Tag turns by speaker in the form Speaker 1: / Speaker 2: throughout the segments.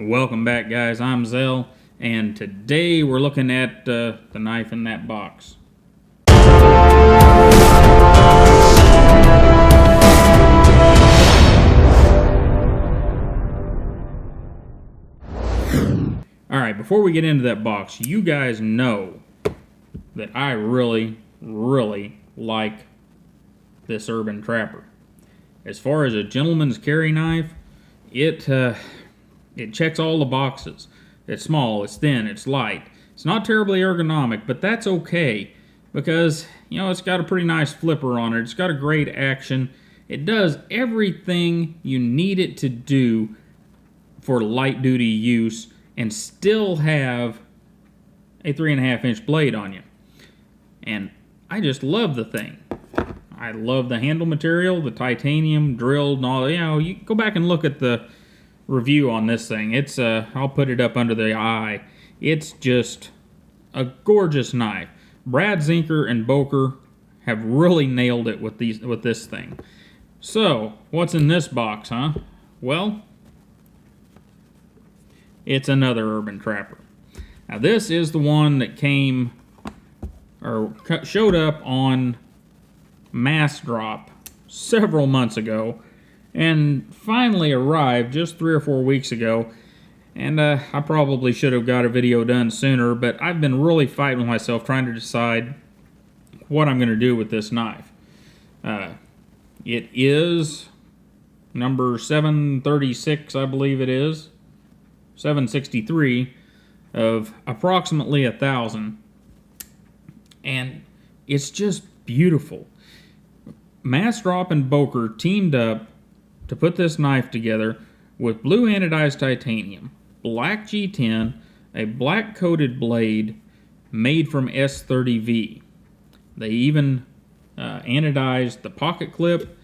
Speaker 1: Welcome back, guys. I'm Zell, and today we're looking at the knife in that box. Alright, before we get into that box, you guys know that I really like this Urban Trapper. As far as a gentleman's carry knife, it checks all the boxes. It's small, it's thin, it's light. It's not terribly ergonomic, but that's okay because, it's got a pretty nice flipper on it. It's got a great action. It does everything you need it to do for light duty use and still have a 3.5-inch blade on you. And I just love the thing. I love the handle material, the titanium drilled and all. You go back and look at the review on this thing. It's I'll put it up under the eye. It's just a gorgeous knife. Brad Zinker and Boker have really nailed it with this thing. So, what's in this box, huh? Well, it's another Urban Trapper. Now this is the one that came or showed up on MassDrop several months ago and finally arrived just 3 or 4 weeks ago. And I probably should have got a video done sooner, but I've been really fighting with myself trying to decide what I'm going to do with this knife. It is number 736, I believe it is. 763 of approximately 1,000. And it's just beautiful. MassDrop and Boker teamed up to put this knife together with blue anodized titanium, black G10, a black coated blade made from S30V. They even anodized the pocket clip,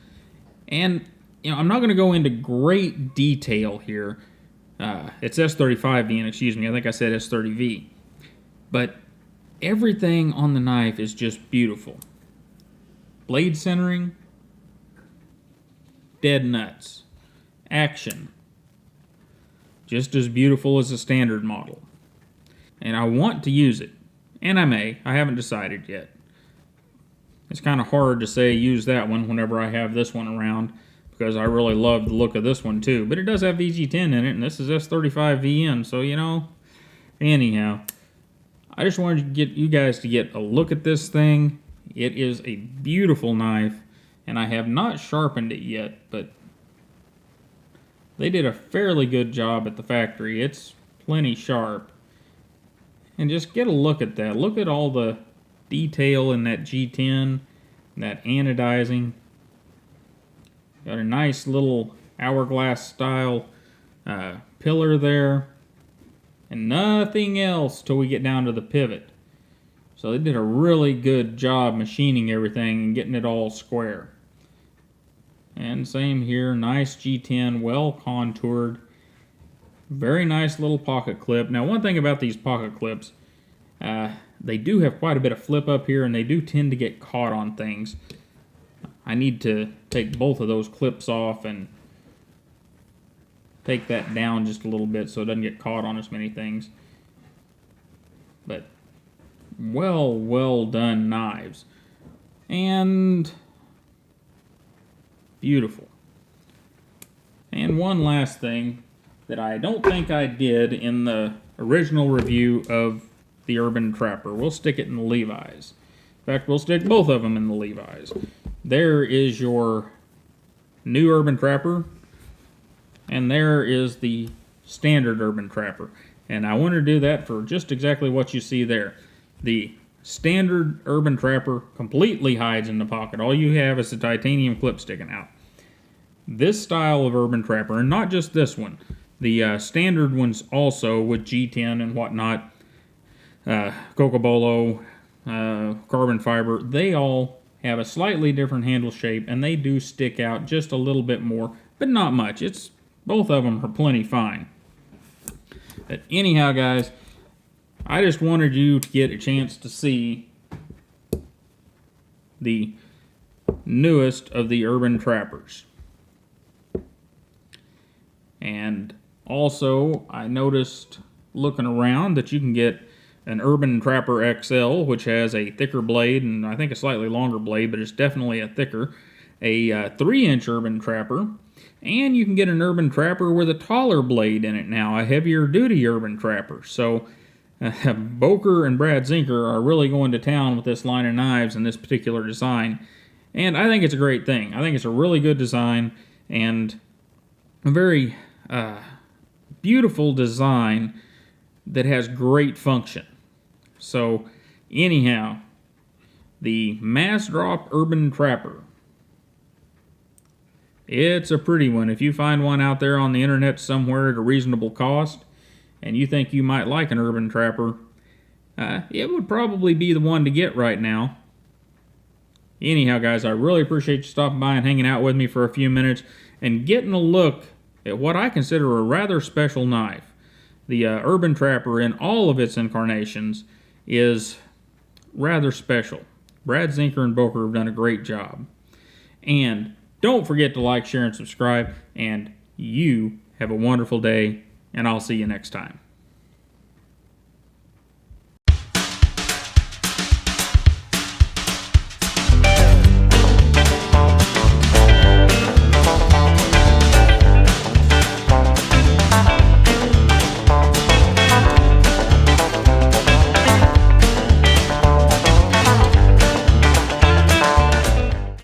Speaker 1: and I'm not going to go into great detail here. It's S35V, excuse me, I think I said S30V. But everything on the knife is just beautiful. Blade centering, dead nuts. Action, just as beautiful as a standard model. And I want to use it, and I haven't decided yet. It's kind of hard to say use that one whenever I have this one around, because I really love the look of this one too. But it does have VG10 in it, and this is S35VN, so anyhow, I just wanted to get you guys to get a look at this thing. It is a beautiful knife, and I have not sharpened it yet, but they did a fairly good job at the factory. It's plenty sharp. And just get a look at that. Look at all the detail in that G10, that anodizing. Got a nice little hourglass style pillar there. And nothing else till we get down to the pivot. So they did a really good job machining everything and getting it all square. And same here, nice G10, well contoured. Very nice little pocket clip. Now one thing about these pocket clips, they do have quite a bit of flip up here and they do tend to get caught on things. I need to take both of those clips off and take that down just a little bit so it doesn't get caught on as many things. But well done knives. And beautiful. And one last thing that I don't think I did in the original review of the Urban Trapper. We'll stick it in the Levi's. In fact, we'll stick both of them in the Levi's. There is your new Urban Trapper, and there is the standard Urban Trapper. And I want to do that for just exactly what you see there. The standard Urban Trapper completely hides in the pocket. All you have is the titanium clip sticking out. This style of Urban Trapper, and not just this one, the standard ones also with G10 and whatnot, Cocobolo, carbon fiber, they all have a slightly different handle shape and they do stick out just a little bit more, but not much. Both of them are plenty fine. But anyhow, guys, I just wanted you to get a chance to see the newest of the Urban Trappers. And Also, I noticed looking around that you can get an Urban Trapper XL, which has a thicker blade and I think a slightly longer blade, but it's definitely a 3-inch Urban Trapper. And you can get an Urban Trapper with a taller blade in it now, a heavier duty Urban Trapper. So Boker and Brad Zinker are really going to town with this line of knives and this particular design. And I think it's a great thing. I think it's a really good design and a very beautiful design that has great function. So anyhow, the MassDrop Urban Trapper. It's a pretty one. If you find one out there on the internet somewhere at a reasonable cost, and you think you might like an Urban Trapper, it would probably be the one to get right now. Anyhow, guys, I really appreciate you stopping by and hanging out with me for a few minutes and getting a look at what I consider a rather special knife. The Urban Trapper in all of its incarnations is rather special. Brad Zinker and Boker have done a great job. And don't forget to like, share, and subscribe. And you have a wonderful day, and I'll see you next time.